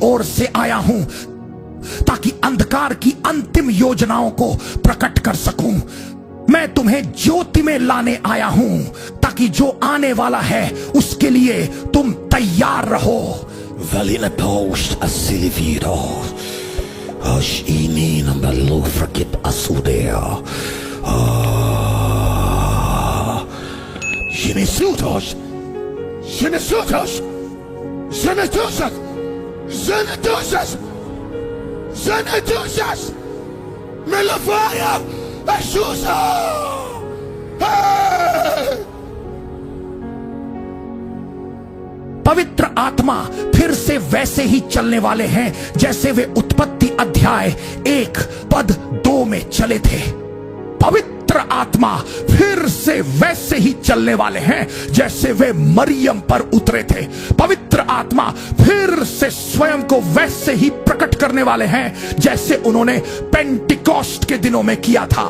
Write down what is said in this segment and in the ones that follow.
ओर से आया हूं ताकि अंधकार की अंतिम योजनाओं को प्रकट कर सकूं। मैं तुम्हें ज्योति में लाने आया हूं ताकि जो आने वाला है उसके लिए तुम तैयार रहो। Valina post asilivido. Hush ini nambalo frakip asudea. Genisutos, Genisutos, Genitusos, Genitusos, Genitusos, Melafaya, Asusa. पवित्र आत्मा फिर से वैसे ही चलने वाले हैं जैसे वे उत्पत्ति अध्याय 1 पद 2 में चले थे। पवित्र आत्मा फिर से वैसे ही चलने वाले हैं जैसे वे मरियम पर उतरे थे। पवित्र आत्मा फिर से स्वयं को वैसे ही प्रकट करने वाले हैं जैसे उन्होंने पेंटिकॉस्ट के दिनों में किया था।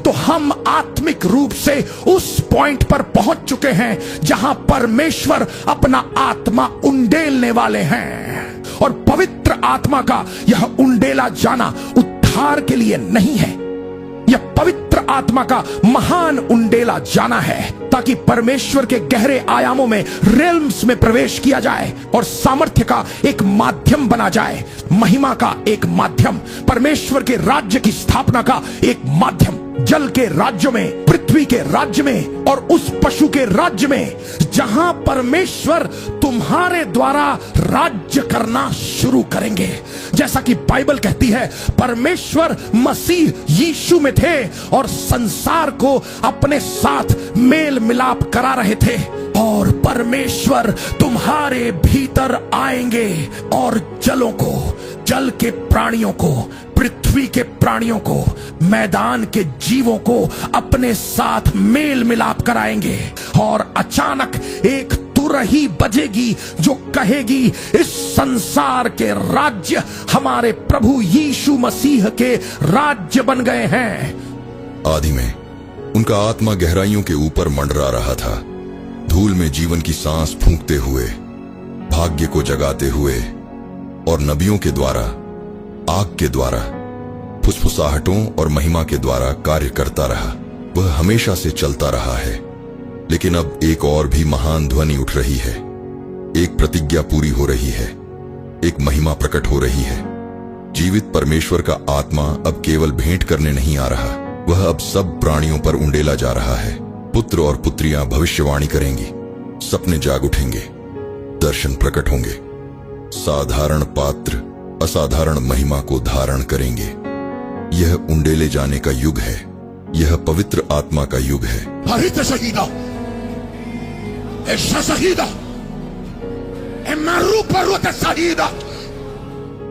तो हम आत्मिक रूप से उस पॉइंट पर पहुंच चुके हैं जहां परमेश्वर अपना आत्मा उंडेलने वाले हैं। और पवित्र आत्मा का यह उंडेला जाना उद्धार के लिए नहीं है, यह पवित्र आत्मा का महान उंडेला जाना है ताकि परमेश्वर के गहरे आयामों में, रेल्म्स में प्रवेश किया जाए और सामर्थ्य का एक माध्यम बना जाए, महिमा का एक माध्यम, परमेश्वर के राज्य की स्थापना का एक माध्यम, जल के राज्य में, पृथ्वी के राज्य में और उस पशु के राज्य में जहां परमेश्वर तुम्हारे द्वारा राज्य करना शुरू करेंगे। जैसा कि बाइबल कहती है, परमेश्वर मसीह यीशु में थे और संसार को अपने साथ मेल मिलाप करा रहे थे। और परमेश्वर तुम्हारे भीतर आएंगे और जलों को, जल के प्राणियों को, पृथ्वी के प्राणियों को, मैदान के जीवों को अपने साथ मेल मिलाप कराएंगे। और अचानक एक तुरही बजेगी जो कहेगी, इस संसार के राज्य हमारे प्रभु यीशु मसीह के राज्य बन गए हैं। आदि में उनका आत्मा गहराइयों के ऊपर मंडरा रहा था, धूल में जीवन की सांस फूंकते हुए, भाग्य को जगाते हुए और नबियों के द्वारा, आग के द्वारा, फुसफुसाहटों और महिमा के द्वारा कार्य करता रहा। वह हमेशा से चलता रहा है, लेकिन अब एक और भी महान ध्वनि उठ रही है, एक प्रतिज्ञा पूरी हो रही है, एक महिमा प्रकट हो रही है। जीवित परमेश्वर का आत्मा अब केवल भेंट करने नहीं आ रहा, वह अब सब प्राणियों पर उंडेला जा रहा है। पुत्र और पुत्रियां भविष्यवाणी करेंगी, सपने जाग उठेंगे, दर्शन प्रकट होंगे, साधारण पात्र असाधारण महिमा को धारण करेंगे। यह उंडेले जाने का युग है, यह पवित्र आत्मा का युग है।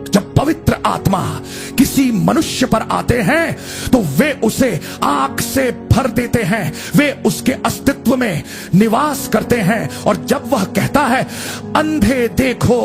जब पवित्र आत्मा किसी मनुष्य पर आते हैं तो वे उसे आग से भर देते हैं, वे उसके अस्तित्व में निवास करते हैं। और जब वह कहता है अंधे देखो,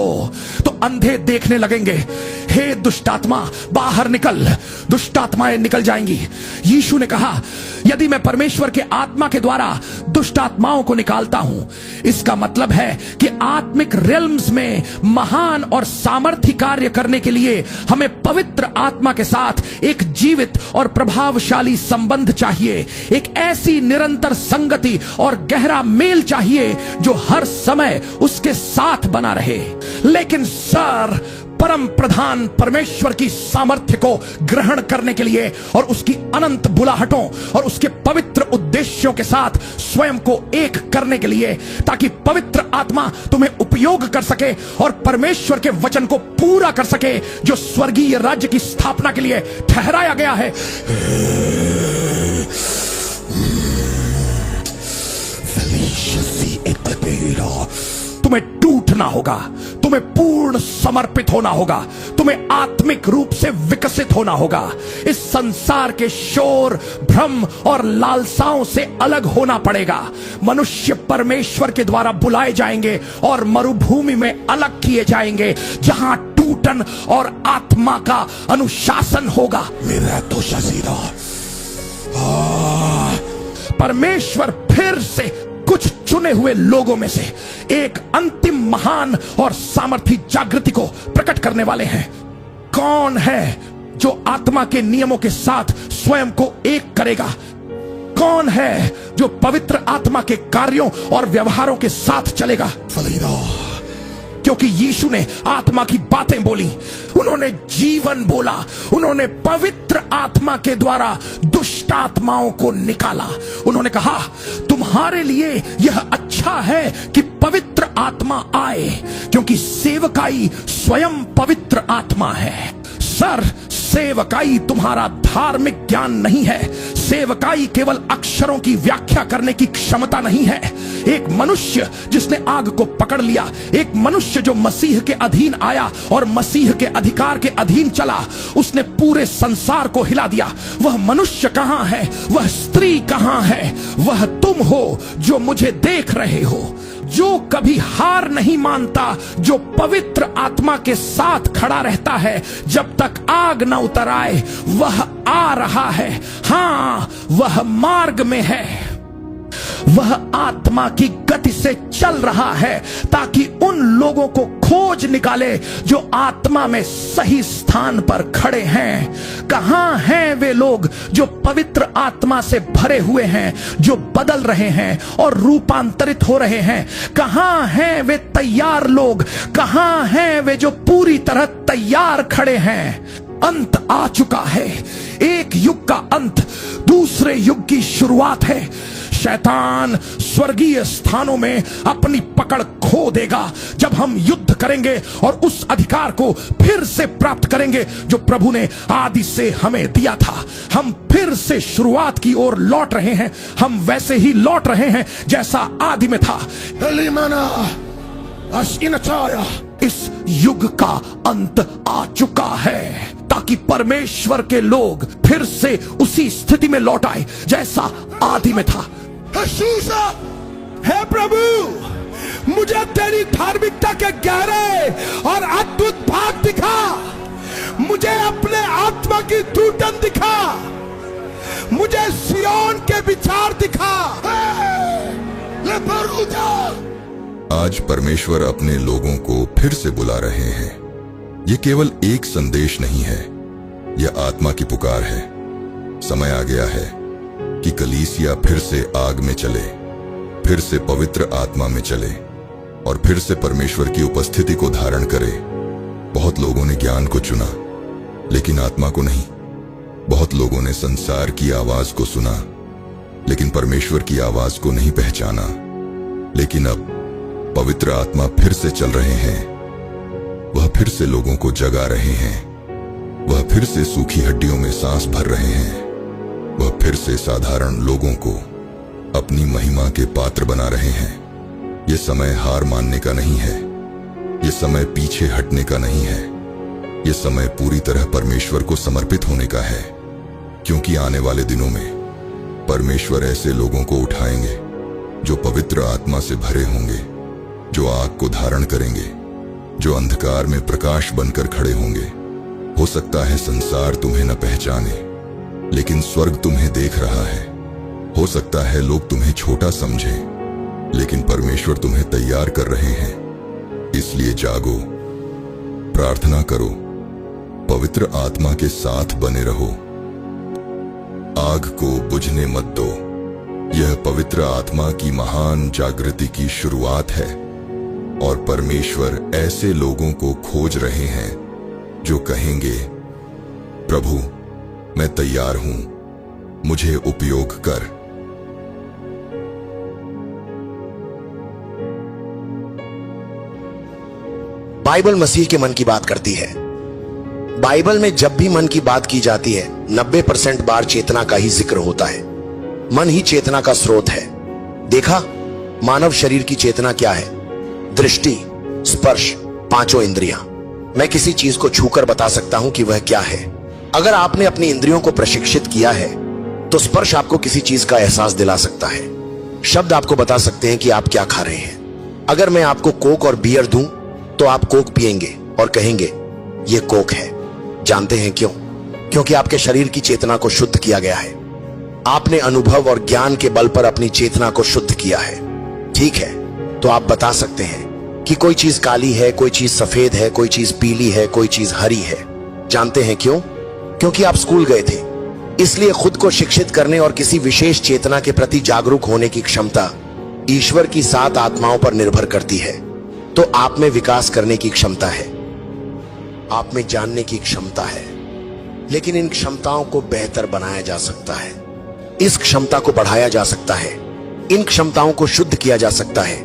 तो अंधे देखने लगेंगे। हे दुष्टात्मा बाहर निकल, दुष्टात्माएं निकल जाएंगी। यीशु ने कहा, यदि मैं परमेश्वर के आत्मा के द्वारा दुष्ट आत्माओं को निकालता हूं, इसका मतलब है कि आत्मिक रेल्म्स में महान और सामर्थ्य कार्य करने के लिए हमें पवित्र आत्मा के साथ एक जीवित और प्रभावशाली संबंध चाहिए, एक ऐसी निरंतर संगति और गहरा मेल चाहिए जो हर समय उसके साथ बना रहे। लेकिन सर, परम प्रधान परमेश्वर की सामर्थ्य को ग्रहण करने के लिए और उसकी अनंत बुलाहटों और उसके पवित्र उद्देश्यों के साथ स्वयं को एक करने के लिए, ताकि पवित्र आत्मा तुम्हें उपयोग कर सके और परमेश्वर के वचन को पूरा कर सके जो स्वर्गीय राज्य की स्थापना के लिए ठहराया गया है। तुम्हें टूटना होगा, तुम्हें पूर्ण समर्पित होना होगा, तुम्हें आत्मिक रूप से विकसित होना होगा। इस संसार के शोर, भ्रम और लालसाओं से अलग होना पड़ेगा। मनुष्य परमेश्वर के द्वारा बुलाए जाएंगे और मरुभूमि में अलग किए जाएंगे जहां टूटन और आत्मा का अनुशासन होगा। मेरा तो शजीरा परमेश्वर फिर से कुछ चुने हुए लोगों में से एक अंतिम महान और सामर्थी जागृति को प्रकट करने वाले हैं। कौन है जो आत्मा के नियमों के साथ स्वयं को एक करेगा? कौन है जो पवित्र आत्मा के कार्यों और व्यवहारों के साथ चलेगा? क्योंकि यीशु ने आत्मा की बातें बोली, उन्होंने जीवन बोला, उन्होंने पवित्र आत्मा के द्वारा दुष्ट आत्माओं को निकाला। उन्होंने कहा तुम्हारे लिए यह अच्छा है कि पवित्र आत्मा आए, क्योंकि सेवकाई स्वयं पवित्र आत्मा है। सर, सेवकाई तुम्हारा धार्मिक ज्ञान नहीं है। सेवकाई केवल अक्षरों की व्याख्या करने की क्षमता नहीं है। एक मनुष्य जिसने आग को पकड़ लिया, एक मनुष्य जो मसीह के अधीन आया और मसीह के अधिकार के अधीन चला, उसने पूरे संसार को हिला दिया। वह मनुष्य कहां है? वह स्त्री कहां है? वह तुम हो जो मुझे देख रहे हो, जो कभी हार नहीं मानता, जो पवित्र आत्मा के साथ खड़ा रहता है जब तक आग न उतर आए। वह आ रहा है, हां, वह मार्ग में है। वह आत्मा की गति से चल रहा है ताकि उन लोगों को खोज निकाले जो आत्मा में सही स्थान पर खड़े हैं। कहां हैं वे लोग जो पवित्र आत्मा से भरे हुए हैं, जो बदल रहे हैं और रूपांतरित हो रहे हैं? कहां हैं वे तैयार लोग? कहां हैं वे जो पूरी तरह तैयार खड़े हैं? अंत आ चुका है। एक युग का अंत दूसरे युग की शुरुआत है। शैतान स्वर्गीय स्थानों में अपनी पकड़ खो देगा जब हम युद्ध करेंगे और उस अधिकार को फिर से प्राप्त करेंगे जो प्रभु ने आदि से हमें दिया था। हम फिर से शुरुआत की ओर लौट रहे हैं। हम वैसे ही लौट रहे हैं जैसा आदि में था। इस युग का अंत आ चुका है ताकि परमेश्वर के लोग फिर से उसी स्थिति में लौट आए जैसा आदि में था। हे प्रभु, मुझे तेरी धार्मिकता के गहरे और अद्भुत भाग दिखा। मुझे अपने आत्मा की टूटन दिखा। मुझे सियोन के विचार दिखा। आज परमेश्वर अपने लोगों को फिर से बुला रहे हैं। ये केवल एक संदेश नहीं है, यह आत्मा की पुकार है। समय आ गया है कि कलीसिया फिर से आग में चले, फिर से पवित्र आत्मा में चले और फिर से परमेश्वर की उपस्थिति को धारण करे। बहुत लोगों ने ज्ञान को चुना लेकिन आत्मा को नहीं। बहुत लोगों ने संसार की आवाज को सुना लेकिन परमेश्वर की आवाज को नहीं पहचाना। लेकिन अब पवित्र आत्मा फिर से चल रहे हैं। वह फिर से लोगों को जगा रहे हैं। वह फिर से सूखी हड्डियों में सांस भर रहे हैं। वह फिर से साधारण लोगों को अपनी महिमा के पात्र बना रहे हैं। यह समय हार मानने का नहीं है। यह समय पीछे हटने का नहीं है। यह समय पूरी तरह परमेश्वर को समर्पित होने का है, क्योंकि आने वाले दिनों में परमेश्वर ऐसे लोगों को उठाएंगे जो पवित्र आत्मा से भरे होंगे, जो आग को धारण करेंगे, जो अंधकार में प्रकाश बनकर खड़े होंगे। हो सकता है संसार तुम्हें न पहचाने लेकिन स्वर्ग तुम्हें देख रहा है। हो सकता है लोग तुम्हें छोटा समझें लेकिन परमेश्वर तुम्हें तैयार कर रहे हैं। इसलिए जागो, प्रार्थना करो, पवित्र आत्मा के साथ बने रहो। आग को बुझने मत दो। यह पवित्र आत्मा की महान जागृति की शुरुआत है और परमेश्वर ऐसे लोगों को खोज रहे हैं जो कहेंगे, प्रभु मैं तैयार हूं, मुझे उपयोग कर। बाइबल मसीह के मन की बात करती है। बाइबल में जब भी मन की बात की जाती है 90% बार चेतना का ही जिक्र होता है। मन ही चेतना का स्रोत है। देखा, मानव शरीर की चेतना क्या है? दृष्टि, स्पर्श, पांचों इंद्रियां। मैं किसी चीज को छूकर बता सकता हूं कि वह क्या है। अगर आपने अपनी इंद्रियों को प्रशिक्षित किया है तो स्पर्श आपको किसी चीज का एहसास दिला सकता है। शब्द आपको बता सकते हैं कि आप क्या खा रहे हैं। अगर मैं आपको कोक और बियर दूं तो आप कोक पिएंगे और कहेंगे यह कोक है। जानते हैं क्यों? क्योंकि आपके शरीर की चेतना को शुद्ध किया गया है। आपने अनुभव और ज्ञान के बल पर अपनी चेतना को शुद्ध किया है। ठीक है, तो आप बता सकते हैं कि कोई चीज काली है, कोई चीज सफेद है, कोई चीज पीली है, कोई चीज हरी है। जानते हैं क्यों? क्योंकि आप स्कूल गए थे। इसलिए खुद को शिक्षित करने और किसी विशेष चेतना के प्रति जागरूक होने की क्षमता ईश्वर की 7 आत्माओं पर निर्भर करती है। तो आप में विकास करने की क्षमता है, आप में जानने की क्षमता है, लेकिन इन क्षमताओं को बेहतर बनाया जा सकता है। इस क्षमता को बढ़ाया जा सकता है, इन क्षमताओं को शुद्ध किया जा सकता है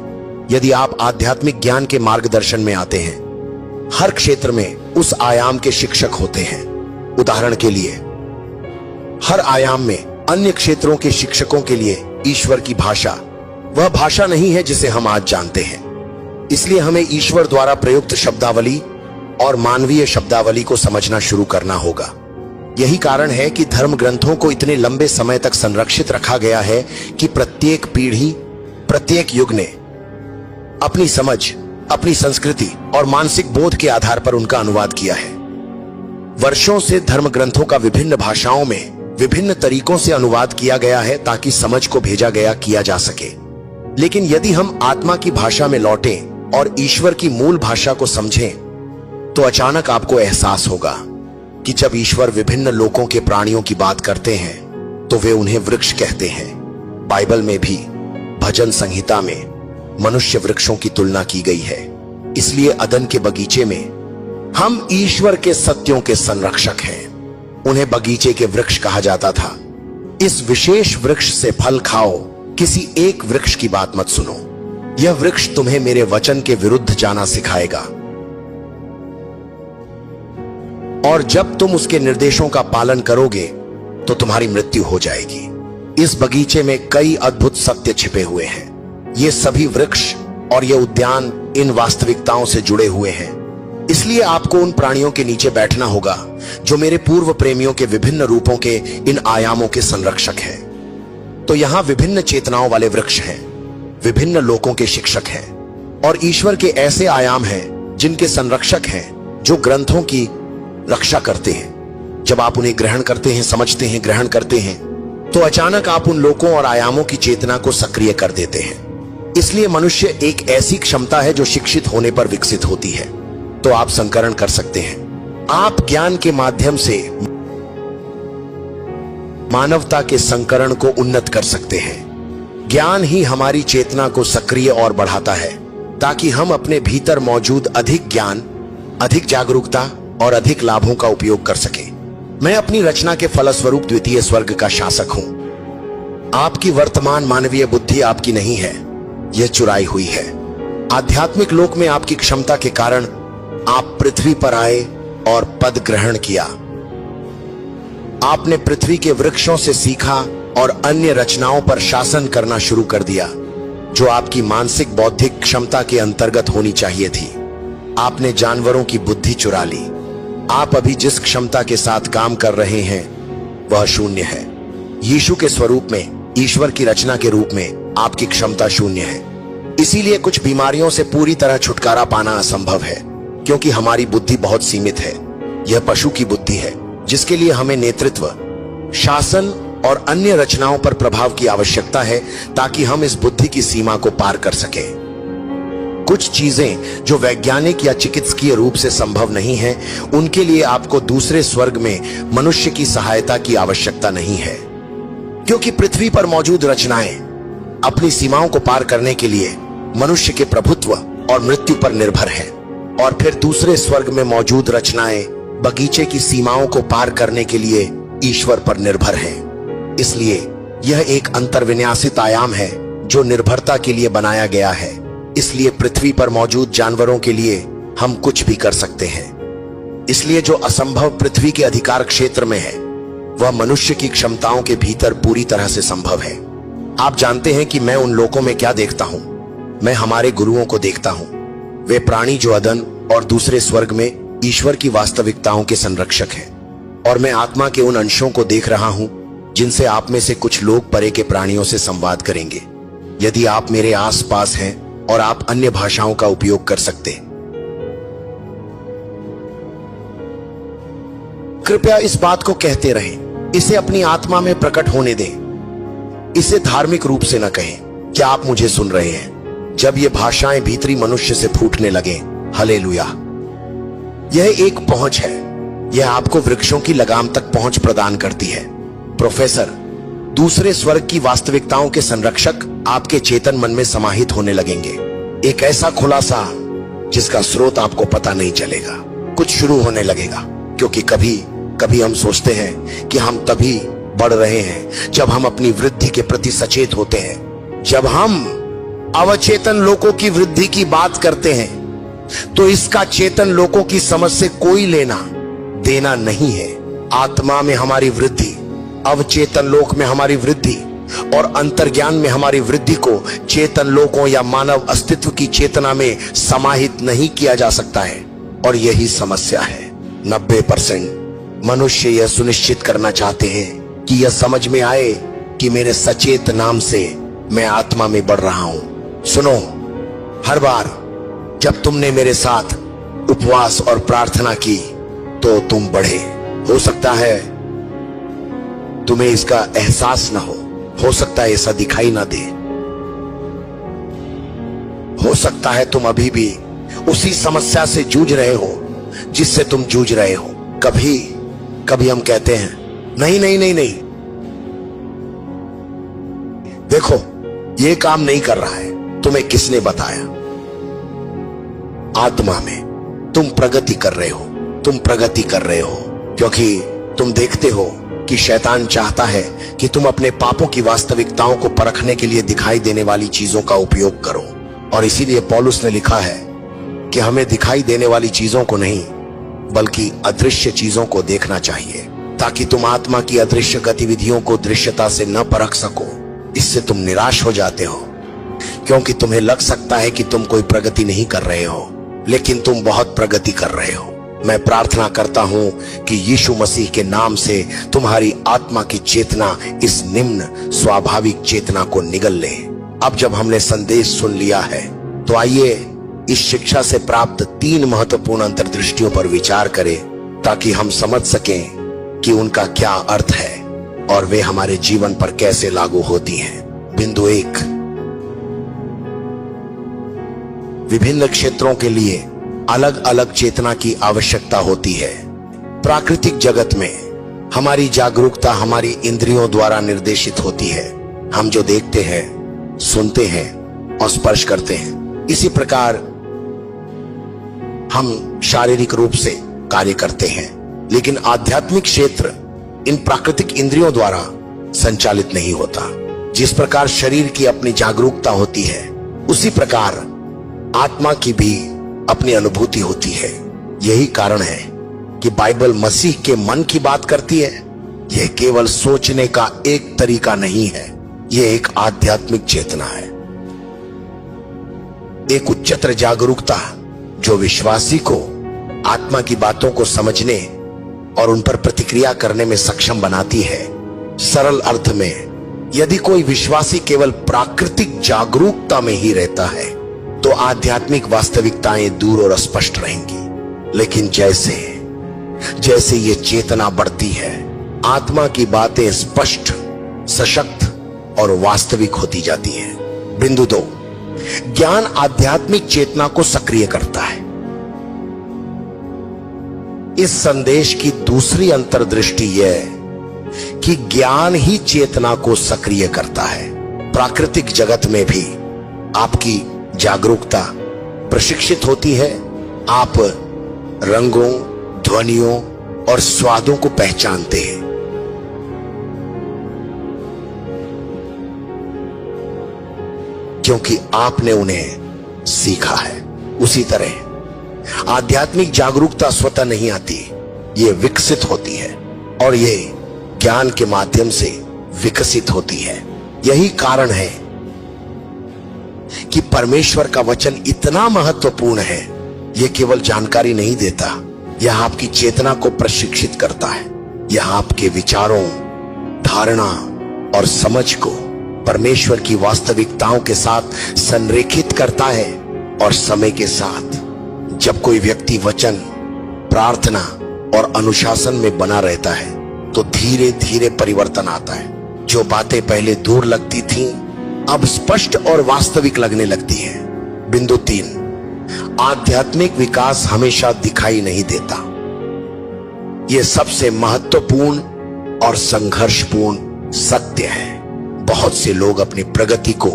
यदि आप आध्यात्मिक ज्ञान के मार्गदर्शन में आते हैं। हर क्षेत्र में उस आयाम के शिक्षक होते हैं। उदाहरण के लिए, हर आयाम में अन्य क्षेत्रों के शिक्षकों के लिए ईश्वर की भाषा वह भाषा नहीं है जिसे हम आज जानते हैं। इसलिए हमें ईश्वर द्वारा प्रयुक्त शब्दावली और मानवीय शब्दावली को समझना शुरू करना होगा। यही कारण है कि धर्म ग्रंथों को इतने लंबे समय तक संरक्षित रखा गया है कि प्रत्येक पीढ़ी, प्रत्येक युग ने अपनी समझ, अपनी संस्कृति और मानसिक बोध के आधार पर उनका अनुवाद किया है। वर्षों से धर्म ग्रंथों का विभिन्न भाषाओं में विभिन्न तरीकों से अनुवाद किया गया है ताकि समझ को भेजा गया किया जा सके। लेकिन यदि हम आत्मा की भाषा में लौटें और ईश्वर की मूल भाषा को समझें, तो अचानक आपको एहसास होगा कि जब ईश्वर विभिन्न लोगों के प्राणियों की बात करते हैं तो वे उन्हें वृक्ष कहते हैं। बाइबल में भी भजन संहिता में मनुष्य वृक्षों की तुलना की गई है। इसलिए अदन के बगीचे में हम ईश्वर के सत्यों के संरक्षक हैं। उन्हें बगीचे के वृक्ष कहा जाता था। इस विशेष वृक्ष से फल खाओ, किसी एक वृक्ष की बात मत सुनो। यह वृक्ष तुम्हें मेरे वचन के विरुद्ध जाना सिखाएगा, और जब तुम उसके निर्देशों का पालन करोगे तो तुम्हारी मृत्यु हो जाएगी। इस बगीचे में कई अद्भुत सत्य छिपे हुए हैं। ये सभी वृक्ष और ये उद्यान इन वास्तविकताओं से जुड़े हुए हैं। इसलिए आपको उन प्राणियों के नीचे बैठना होगा जो मेरे पूर्व प्रेमियों के विभिन्न रूपों के इन आयामों के संरक्षक हैं। तो यहां विभिन्न चेतनाओं वाले वृक्ष हैं, विभिन्न लोकों के शिक्षक हैं, और ईश्वर के ऐसे आयाम हैं जिनके संरक्षक हैं जो ग्रंथों की रक्षा करते हैं। जब आप उन्हें ग्रहण करते हैं, समझते हैं, ग्रहण करते हैं, तो अचानक आप उन लोकों और आयामों की चेतना को सक्रिय कर देते हैं। इसलिए मनुष्य एक ऐसी क्षमता है जो शिक्षित होने पर विकसित होती है। तो आप संकरण कर सकते हैं। आप ज्ञान के माध्यम से मानवता के संकरण को उन्नत कर सकते हैं। ज्ञान ही हमारी चेतना को सक्रिय और बढ़ाता है ताकि हम अपने भीतर मौजूद अधिक ज्ञान, अधिक जागरूकता और अधिक लाभों का उपयोग कर सकें। मैं अपनी रचना के फलस्वरूप द्वितीय स्वर्ग का शासक हूं। आपकी वर्तमान मानवीय बुद्धि आपकी नहीं है, यह चुराई हुई है। आध्यात्मिक लोक में आपकी क्षमता के कारण आप पृथ्वी पर आए और पद ग्रहण किया। आपने पृथ्वी के वृक्षों से सीखा और अन्य रचनाओं पर शासन करना शुरू कर दिया जो आपकी मानसिक बौद्धिक क्षमता के अंतर्गत होनी चाहिए थी। आपने जानवरों की बुद्धि चुरा ली। आप अभी जिस क्षमता के साथ काम कर रहे हैं वह शून्य है। यीशु के स्वरूप में, ईश्वर की रचना के रूप में आपकी क्षमता शून्य है। इसीलिए कुछ बीमारियों से पूरी तरह छुटकारा पाना असंभव है क्योंकि हमारी बुद्धि बहुत सीमित है। यह पशु की बुद्धि है जिसके लिए हमें नेतृत्व, शासन और अन्य रचनाओं पर प्रभाव की आवश्यकता है ताकि हम इस बुद्धि की सीमा को पार कर सकें। कुछ चीजें जो वैज्ञानिक या चिकित्सकीय रूप से संभव नहीं है, उनके लिए आपको दूसरे स्वर्ग में मनुष्य की सहायता की आवश्यकता नहीं है, क्योंकि पृथ्वी पर मौजूद रचनाएं अपनी सीमाओं को पार करने के लिए मनुष्य के प्रभुत्व और मृत्यु पर निर्भर है, और फिर दूसरे स्वर्ग में मौजूद रचनाएं बगीचे की सीमाओं को पार करने के लिए ईश्वर पर निर्भर हैं। इसलिए यह एक अंतर्विन्यासित आयाम है जो निर्भरता के लिए बनाया गया है। इसलिए पृथ्वी पर मौजूद जानवरों के लिए हम कुछ भी कर सकते हैं। इसलिए जो असंभव पृथ्वी के अधिकार क्षेत्र में है वह मनुष्य की क्षमताओं के भीतर पूरी तरह से संभव है। आप जानते हैं कि मैं उन लोगों में क्या देखता हूं? मैं हमारे गुरुओं को देखता हूं। वे प्राणी जो अदन और दूसरे स्वर्ग में ईश्वर की वास्तविकताओं के संरक्षक हैं, और मैं आत्मा के उन अंशों को देख रहा हूं जिनसे आप में से कुछ लोग परे के प्राणियों से संवाद करेंगे। यदि आप मेरे आसपास हैं और आप अन्य भाषाओं का उपयोग कर सकते हैं, कृपया इस बात को कहते रहें। इसे अपनी आत्मा में प्रकट होने दें। इसे धार्मिक रूप से न कहें। क्या आप मुझे सुन रहे हैं? जब ये भाषाएं भीतरी मनुष्य से फूटने लगे। हालेलुया। यह एक पहुंच है, यह आपको वृक्षों की लगाम तक पहुंच प्रदान करती है। प्रोफेसर, दूसरे स्वर्ग की वास्तविकताओं के संरक्षक आपके चेतन मन में समाहित होने लगेंगे। एक ऐसा खुलासा जिसका स्रोत आपको पता नहीं चलेगा, कुछ शुरू होने लगेगा। क्योंकि कभी कभी हम सोचते हैं कि हम तभी बढ़ रहे हैं जब हम अपनी वृद्धि के प्रति सचेत होते हैं। जब हम अवचेतन लोगों की वृद्धि की बात करते हैं तो इसका चेतन लोगों की समझ से कोई लेना देना नहीं है। आत्मा में हमारी वृद्धि, अवचेतन लोक में हमारी वृद्धि और अंतर्ज्ञान में हमारी वृद्धि को चेतन लोकों या मानव अस्तित्व की चेतना में समाहित नहीं किया जा सकता है। और यही समस्या है। 90% मनुष्य यह सुनिश्चित करना चाहते हैं कि यह समझ में आए कि मेरे सचेत नाम से मैं आत्मा में बढ़ रहा हूं। सुनो, हर बार जब तुमने मेरे साथ उपवास और प्रार्थना की तो तुम बढ़े। हो सकता है तुम्हें इसका एहसास ना हो सकता है ऐसा दिखाई ना दे, हो सकता है तुम अभी भी उसी समस्या से जूझ रहे हो जिससे तुम जूझ रहे हो। कभी कभी हम कहते हैं नहीं नहीं नहीं नहीं, देखो ये काम नहीं कर रहा है। तुम्हें किसने बताया? आत्मा में तुम प्रगति कर रहे हो, तुम प्रगति कर रहे हो क्योंकि तुम देखते हो कि शैतान चाहता है कि तुम अपने पापों की वास्तविकताओं को परखने के लिए दिखाई देने वाली चीजों का उपयोग करो। और इसीलिए पौलुस ने लिखा है कि हमें दिखाई देने वाली चीजों को नहीं बल्कि अदृश्य चीजों को देखना चाहिए, ताकि तुम आत्मा की अदृश्य गतिविधियों को दृश्यता से न परख सको। इससे तुम निराश हो जाते हो क्योंकि तुम्हें लग सकता है कि तुम कोई प्रगति नहीं कर रहे हो, लेकिन तुम बहुत प्रगति कर रहे हो। मैं प्रार्थना करता हूं कि यीशु मसीह के नाम से तुम्हारी आत्मा की चेतना इस निम्न स्वाभाविक चेतना को निगल ले। अब जब हमने संदेश सुन लिया है तो आइए इस शिक्षा से प्राप्त 3 महत्वपूर्ण अंतर्दृष्टियों पर विचार करें ताकि हम समझ सकें कि उनका क्या अर्थ है और वे हमारे जीवन पर कैसे लागू होती हैं। बिंदु 1, विभिन्न क्षेत्रों के लिए अलग अलग चेतना की आवश्यकता होती है। प्राकृतिक जगत में हमारी जागरूकता हमारी इंद्रियों द्वारा निर्देशित होती है। हम जो देखते हैं, सुनते हैं और स्पर्श करते हैं, इसी प्रकार हम शारीरिक रूप से कार्य करते हैं। लेकिन आध्यात्मिक क्षेत्र इन प्राकृतिक इंद्रियों द्वारा संचालित नहीं होता। जिस प्रकार शरीर की अपनी जागरूकता होती है, उसी प्रकार आत्मा की भी अपनी अनुभूति होती है। यही कारण है कि बाइबल मसीह के मन की बात करती है। यह केवल सोचने का एक तरीका नहीं है, यह एक आध्यात्मिक चेतना है, एक उच्चतर जागरूकता जो विश्वासी को आत्मा की बातों को समझने और उन पर प्रतिक्रिया करने में सक्षम बनाती है। सरल अर्थ में, यदि कोई विश्वासी केवल प्राकृतिक जागरूकता में ही रहता है तो आध्यात्मिक वास्तविकताएं दूर और अस्पष्ट रहेंगी। लेकिन जैसे जैसे ये चेतना बढ़ती है, आत्मा की बातें स्पष्ट, सशक्त और वास्तविक होती जाती हैं। बिंदु 2, ज्ञान आध्यात्मिक चेतना को सक्रिय करता है। इस संदेश की दूसरी अंतर्दृष्टि यह कि ज्ञान ही चेतना को सक्रिय करता है। प्राकृतिक जगत में भी आपकी जागरूकता प्रशिक्षित होती है। आप रंगों, ध्वनियों और स्वादों को पहचानते हैं। क्योंकि आपने उन्हें सीखा है। उसी तरह आध्यात्मिक जागरूकता स्वतः नहीं आती, ये विकसित होती है और ये ज्ञान के माध्यम से विकसित होती है। यही कारण है कि परमेश्वर का वचन इतना महत्वपूर्ण है। यह केवल जानकारी नहीं देता, यह आपकी चेतना को प्रशिक्षित करता है। यह आपके विचारों, धारणा और समझ को परमेश्वर की वास्तविकताओं के साथ संरेखित करता है। और समय के साथ जब कोई व्यक्ति वचन, प्रार्थना और अनुशासन में बना रहता है तो धीरे धीरे परिवर्तन आता है। जो बातें पहले दूर लगती थीं अब स्पष्ट और वास्तविक लगने लगती हैं। बिंदु 3, आध्यात्मिक विकास हमेशा दिखाई नहीं देता। यह सबसे महत्वपूर्ण और संघर्षपूर्ण सत्य है। बहुत से लोग अपनी प्रगति को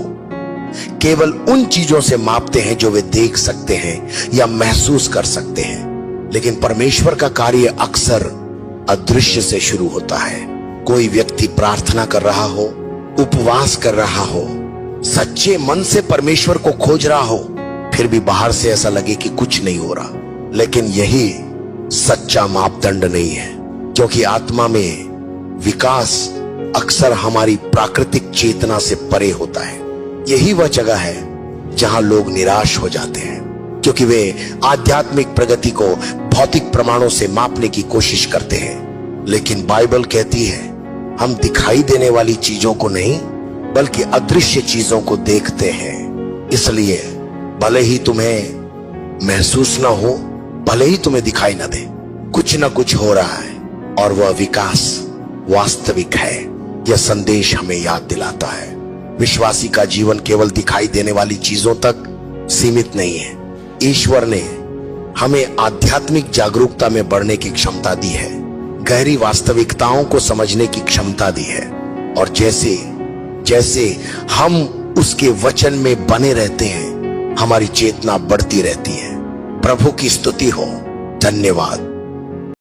केवल उन चीजों से मापते हैं जो वे देख सकते हैं या महसूस कर सकते हैं, लेकिन परमेश्वर का कार्य अक्सर अदृश्य से शुरू होता है। कोई व्यक्ति प्रार्थना कर रहा हो, उपवास कर रहा हो, सच्चे मन से परमेश्वर को खोज रहा हो, फिर भी बाहर से ऐसा लगे कि कुछ नहीं हो रहा, लेकिन यही सच्चा मापदंड नहीं है, क्योंकि आत्मा में विकास अक्सर हमारी प्राकृतिक चेतना से परे होता है। यही वह जगह है जहां लोग निराश हो जाते हैं, क्योंकि वे आध्यात्मिक प्रगति को भौतिक प्रमाणों से मापने की कोशिश करते हैं। लेकिन बाइबल कहती है हम दिखाई देने वाली चीजों को नहीं बल्कि अदृश्य चीजों को देखते हैं। इसलिए भले ही तुम्हें महसूस ना हो, भले ही तुम्हें दिखाई ना दे, कुछ ना कुछ हो रहा है और वह विकास वास्तविक है। यह संदेश हमें याद दिलाता है विश्वासी का जीवन केवल दिखाई देने वाली चीजों तक सीमित नहीं है। ईश्वर ने हमें आध्यात्मिक जागरूकता में बढ़ने की क्षमता दी है, गहरी वास्तविकताओं को समझने की क्षमता दी है, और जैसे जैसे हम उसके वचन में बने रहते हैं हमारी चेतना बढ़ती रहती है। प्रभु की स्तुति हो। धन्यवाद।